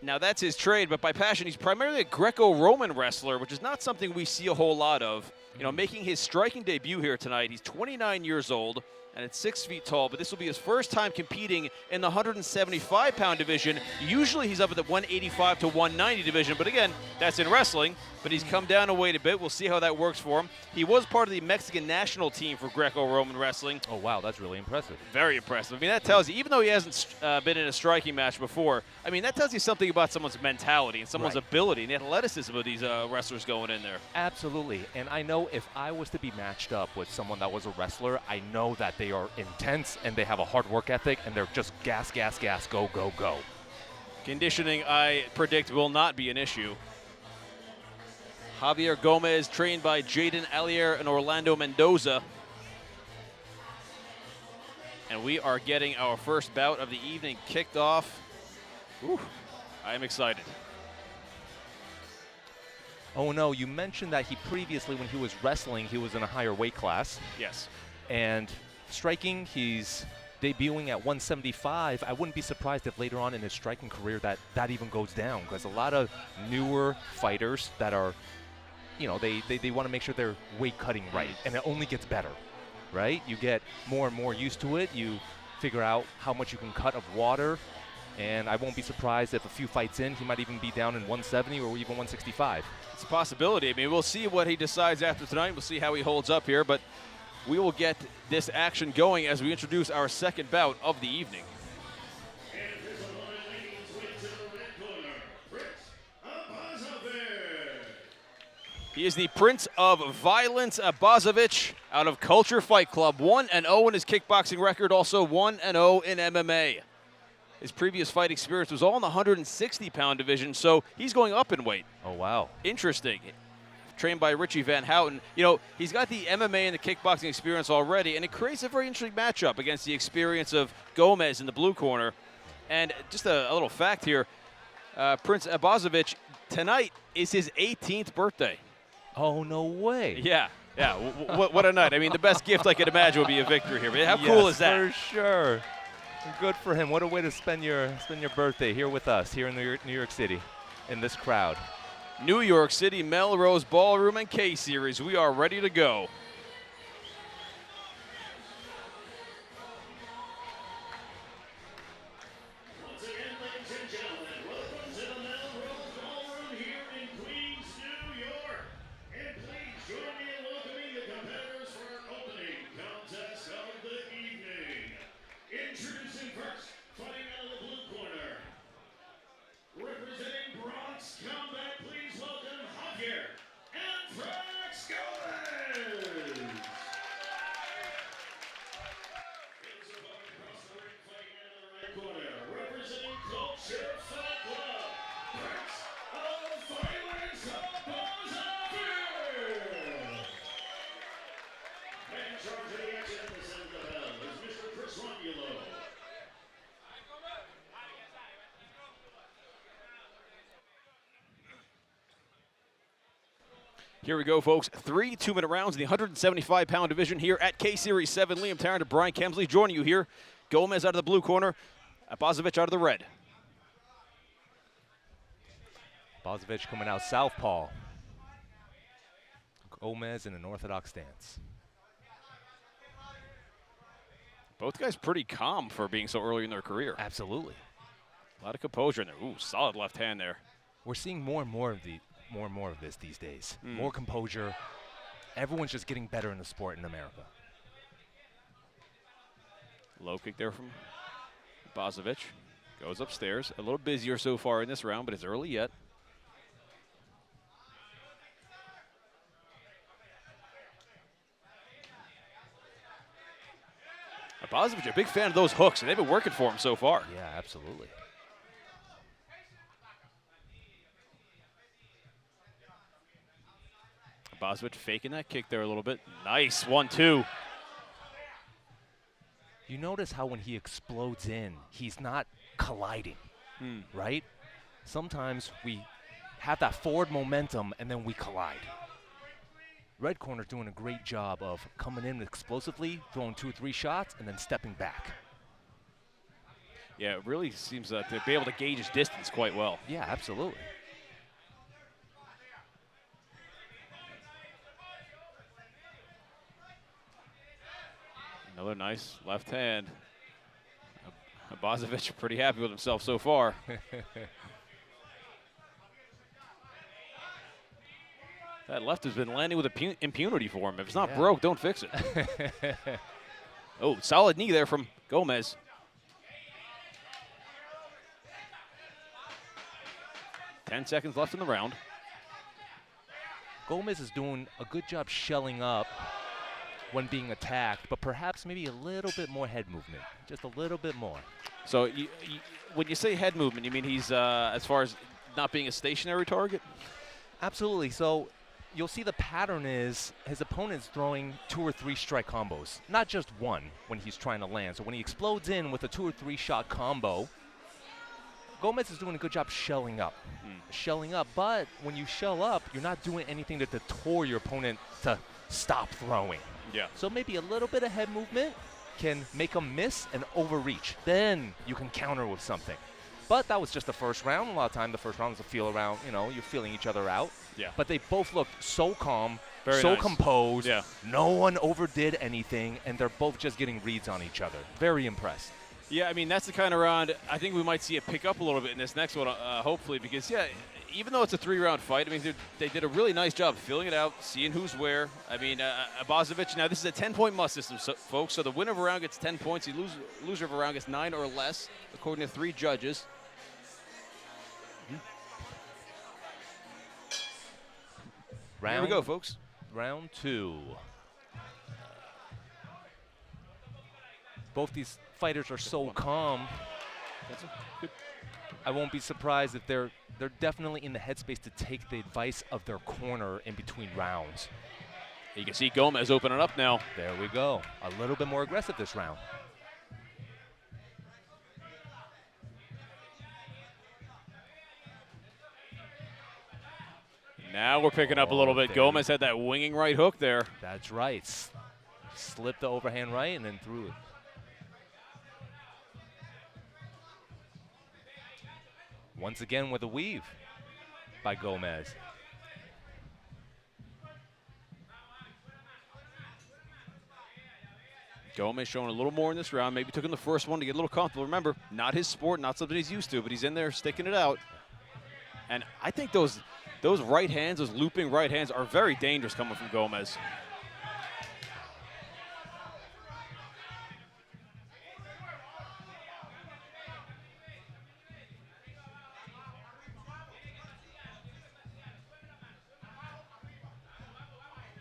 Now that's his trade, but by passion, he's primarily a Greco-Roman wrestler, which is not something we see a whole lot of. You know, making his striking debut here tonight. He's 29 years old and at 6 feet tall, but this will be his first time competing in the 175-pound division. Usually he's up at the 185 to 190 division, but again, that's in wrestling, but he's come down a weight a bit. We'll see how that works for him. He was part of the Mexican national team for Greco-Roman wrestling. Oh, wow, that's really impressive. Very impressive. I mean, that tells you, even though he hasn't been in a striking match before, I mean, that tells you something about someone's mentality and someone's ability and the athleticism of these wrestlers going in there. Absolutely. And I know if I was to be matched up with someone that was a wrestler, I know that they are intense and they have a hard work ethic and they're just gas, gas, gas, go, go, go. Conditioning, I predict, will not be an issue. Javier Gomez, trained by Jaden Allier and Orlando Mendoza. And we are getting our first bout of the evening kicked off. Ooh, I am excited. Oh, no, you mentioned that he previously, when he was wrestling, he was in a higher weight class. Yes. And striking, he's debuting at 175. I wouldn't be surprised if later on in his striking career that even goes down, because a lot of newer fighters that are, you know, they want to make sure they're weight cutting right, and it only gets better, right? You get more and more used to it. You figure out how much you can cut of water, and I won't be surprised if a few fights in, he might even be down in 170 or even 165. It's a possibility. I mean, we'll see what he decides after tonight. We'll see how he holds up here, but we will get this action going as we introduce our second bout of the evening. He is the Prince of Violence, Abazoviq, out of Culture Fight Club. 1-0 in his kickboxing record, also 1-0 in MMA. His previous fight experience was all in the 160-pound division, so he's going up in weight. Oh, wow. Interesting. Trained by Richie Van Houten. You know, he's got the MMA and the kickboxing experience already, and it creates a very interesting matchup against the experience of Gomez in the blue corner. And just a little fact here, Prince Abazoviq, tonight is his 18th birthday. Oh, no way. Yeah. What a night. I mean, the best gift I could imagine would be a victory here. But how cool is that? For sure. Good for him. What a way to spend your birthday here with us, here in New York City, in this crowd. New York City, Melrose Ballroom and K-Series. We are ready to go. Once again, ladies and gentlemen, welcome to the Melrose Ballroom here in Queens, New York. And please join me in welcoming the competitors for our opening contest of the evening. Introducing first, fighting out of the blue corner. Representing Bronx Combat, please welcome Javier and Frax Gomez. His opponent across the ring, fighting out of the right corner. Representing Culture Fight Club, Prince of Violence, Abazoviq. And in charge of the action at the center of the bell is Mr. Chris Romulo. Here we go, folks. 3 2-minute rounds in the 175-pound division here at K-Series 7. Liam Tarrant and Brian Kemsley joining you here. Gomez out of the blue corner, Abazoviq out of the red. Abazoviq coming out southpaw. Gomez in an orthodox stance. Both guys pretty calm for being so early in their career. Absolutely. A lot of composure in there. Ooh, solid left hand there. We're seeing more and more of this these days. More composure. Everyone's just getting better in the sport in America. Low kick there from Abazoviq. Goes upstairs. A little busier so far in this round, but it's early yet. Abazoviq, a big fan of those hooks, and they've been working for him so far. Yeah, absolutely. Abazoviq faking that kick there a little bit. Nice 1-2. You notice how when he explodes in, he's not colliding, right? Sometimes we have that forward momentum and then we collide. Red corner's doing a great job of coming in explosively, throwing 2 or 3 shots, and then stepping back. Yeah, it really seems to be able to gauge his distance quite well. Yeah, absolutely. Another nice left hand. Abazoviq pretty happy with himself so far. That left has been landing with impunity for him. If it's not broke, don't fix it. Oh, solid knee there from Gomez. Ten seconds left in the round. Gomez is doing a good job shelling up when being attacked, but perhaps maybe a little bit more head movement, just a little bit more. So when you say head movement, you mean he's, as far as not being a stationary target? Absolutely. So you'll see the pattern is his opponent's throwing 2 or 3 strike combos, not just one when he's trying to land. So when he explodes in with a 2 or 3 shot combo, Gomez is doing a good job shelling up. Shelling up, but when you shell up, you're not doing anything to deter your opponent to stop throwing. Yeah. So maybe a little bit of head movement can make them miss and overreach. Then you can counter with something. But that was just the first round. A lot of time the first round is a feel around, you know, you're feeling each other out. Yeah. But they both looked so calm, Very so nice. composed. Yeah. No one overdid anything, and they're both just getting reads on each other. Very impressed. Yeah, I mean, that's the kind of round I think we might see it pick up a little bit in this next one, hopefully, because, yeah, even though it's a 3-round fight, I mean, they did a really nice job filling it out, seeing who's where. I mean, Abazoviq, now this is a 10-point must system, folks, so the winner of a round gets 10 points, the loser of a round gets 9 or less, according to 3 judges. Here we go, folks. Round 2. Both these fighters are so calm. I won't be surprised if they're definitely in the headspace to take the advice of their corner in between rounds. You can see Gomez opening up now. There we go. A little bit more aggressive this round. Now we're picking up a little bit. Gomez had that winging right hook there. That's right. Slipped the overhand right and then threw it. Once again with a weave by Gomez. Gomez showing a little more in this round. Maybe took in the first one to get a little comfortable. Remember, not his sport, not something he's used to, but he's in there sticking it out. And I think those right hands, those looping right hands, are very dangerous coming from Gomez.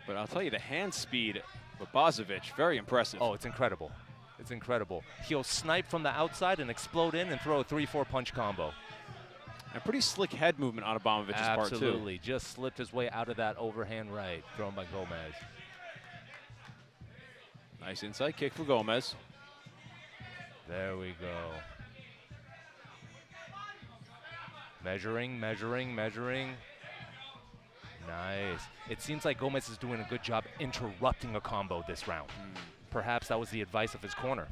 But I'll tell you, the hand speed of Abazoviq, very impressive. Oh, it's incredible. It's incredible. He'll snipe from the outside and explode in and throw a 3-4 punch combo. And pretty slick head movement on Abazovic's part, too. Absolutely. Just slipped his way out of that overhand right thrown by Gomez. Nice inside kick for Gomez. There we go. Measuring, measuring, measuring. Nice. It seems like Gomez is doing a good job interrupting a combo this round. Perhaps that was the advice of his corner.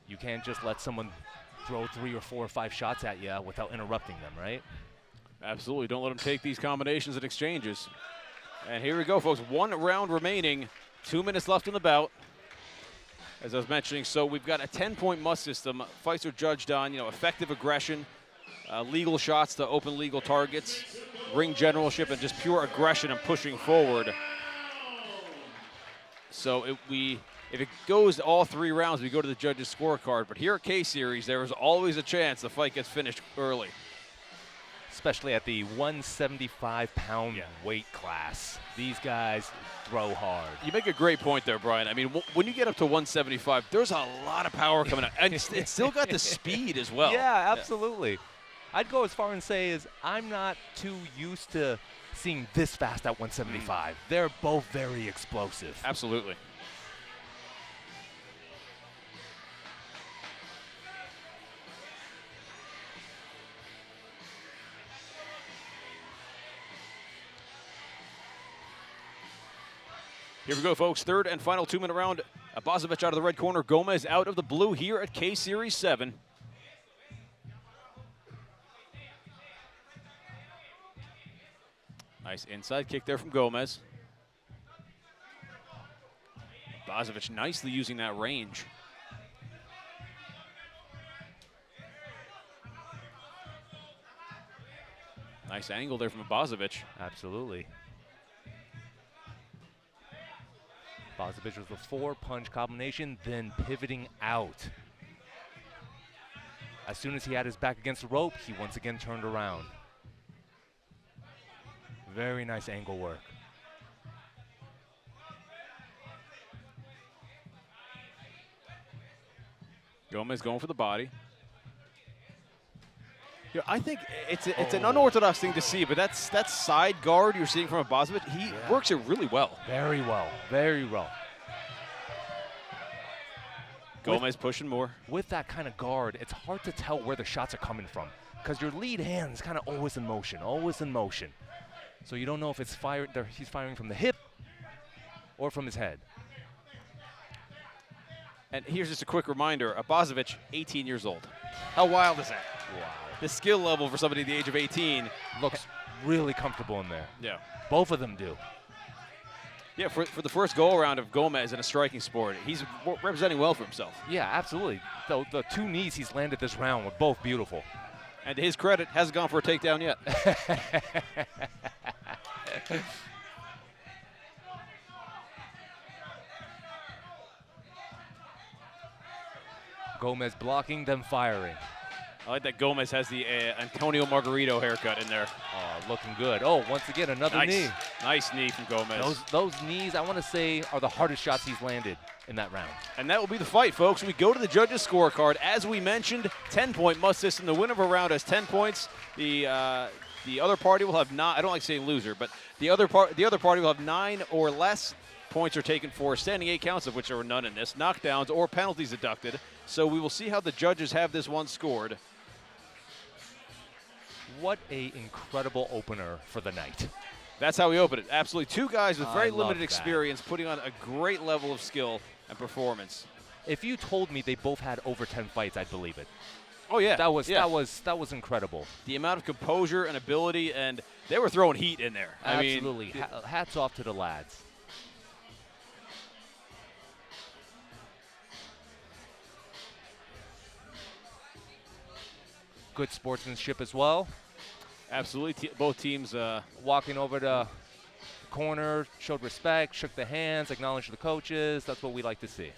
You can't just let someone throw 3 or 4 or 5 shots at you without interrupting them, right? Absolutely. Don't let them take these combinations and exchanges. And here we go, folks. 1 round remaining. 2 minutes left in the bout. As I was mentioning, so we've got a 10-point must system. Fights are judged on, effective aggression, legal shots to open legal targets, ring generalship, and just pure aggression and pushing forward. So if it goes all 3 rounds, we go to the judges' scorecard. But here at K-Series, there is always a chance the fight gets finished early. Especially at the 175-pound weight class. These guys throw hard. You make a great point there, Brian. I mean, when you get up to 175, there's a lot of power coming out. And it's still got the speed as well. Yeah, absolutely. I'd go as far and say is I'm not too used to seeing this fast at 175. They're both very explosive. Absolutely. Here we go, folks. 3rd and final 2-minute round. Abazoviq out of the red corner. Gomez out of the blue here at K-Series 7. Nice inside kick there from Gomez. Abazoviq nicely using that range. Nice angle there from Abazoviq. Absolutely. Abazoviq was the 4-punch combination, then pivoting out. As soon as he had his back against the rope, he once again turned around. Very nice angle work. Gomez going for the body. You know, I think it's an unorthodox thing to see, but that side guard you're seeing from Abazoviq, he works it really well. Very well, very well. Gomez pushing more. With that kind of guard, it's hard to tell where the shots are coming from because your lead hand is kind of always in motion, always in motion. So you don't know if it's he's firing from the hip or from his head. And here's just a quick reminder, Abazoviq, 18 years old. How wild is that? Wow. The skill level for somebody at the age of 18. Looks really comfortable in there. Yeah. Both of them do. Yeah, for the first go-around of Gomez in a striking sport, he's representing well for himself. Yeah, absolutely. The 2 knees he's landed this round were both beautiful. And to his credit, hasn't gone for a takedown yet. Gomez blocking, then firing. I like that Gomez has the Antonio Margarito haircut in there. Oh, looking good. Oh, once again, another knee. Nice knee from Gomez. Those knees, I want to say, are the hardest shots he's landed in that round. And that will be the fight, folks. We go to the judges' scorecard. As we mentioned, 10-point must system. The winner of a round has 10 points. The other party will have 9. I don't like saying loser, but the other party will have 9 or less. Points are taken for standing 8 counts, of which there were none in this, knockdowns or penalties deducted. So we will see how the judges have this one scored. What a incredible opener for the night. That's how we open it. Absolutely. 2 guys with very love limited that. experience putting on a great level of skill and performance. If you told me they both had over 10 fights, I'd believe it. Oh yeah. That was incredible. The amount of composure and ability, and they were throwing heat in there. Absolutely. Hats off to the lads. Good sportsmanship as well. Absolutely. Both teams walking over the corner, showed respect, shook the hands, acknowledged the coaches. That's what we like to see.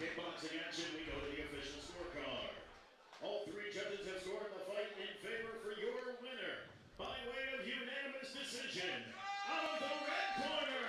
Kickboxing action, we go to the official scorecard. All 3 judges have scored the fight in favor for your winner by way of unanimous decision. Out of the red corner,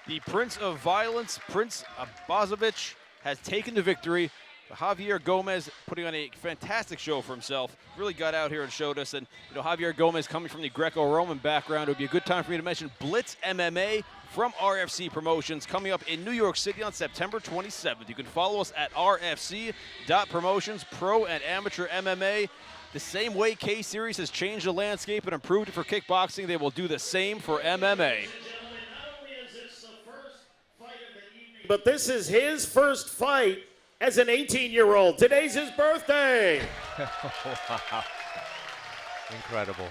the Prince of Violence, Prince Abazoviq, has taken the victory. Javier Gomez putting on a fantastic show for himself. Really got out here and showed us. And Javier Gomez coming from the Greco-Roman background, it would be a good time for me to mention Blitz MMA from RFC Promotions coming up in New York City on September 27th. You can follow us at rfc.promotions, pro and amateur MMA. The same way K-Series has changed the landscape and improved it for kickboxing, they will do the same for MMA. But this is his first fight as an 18-year-old. Today's his birthday. Wow. Incredible.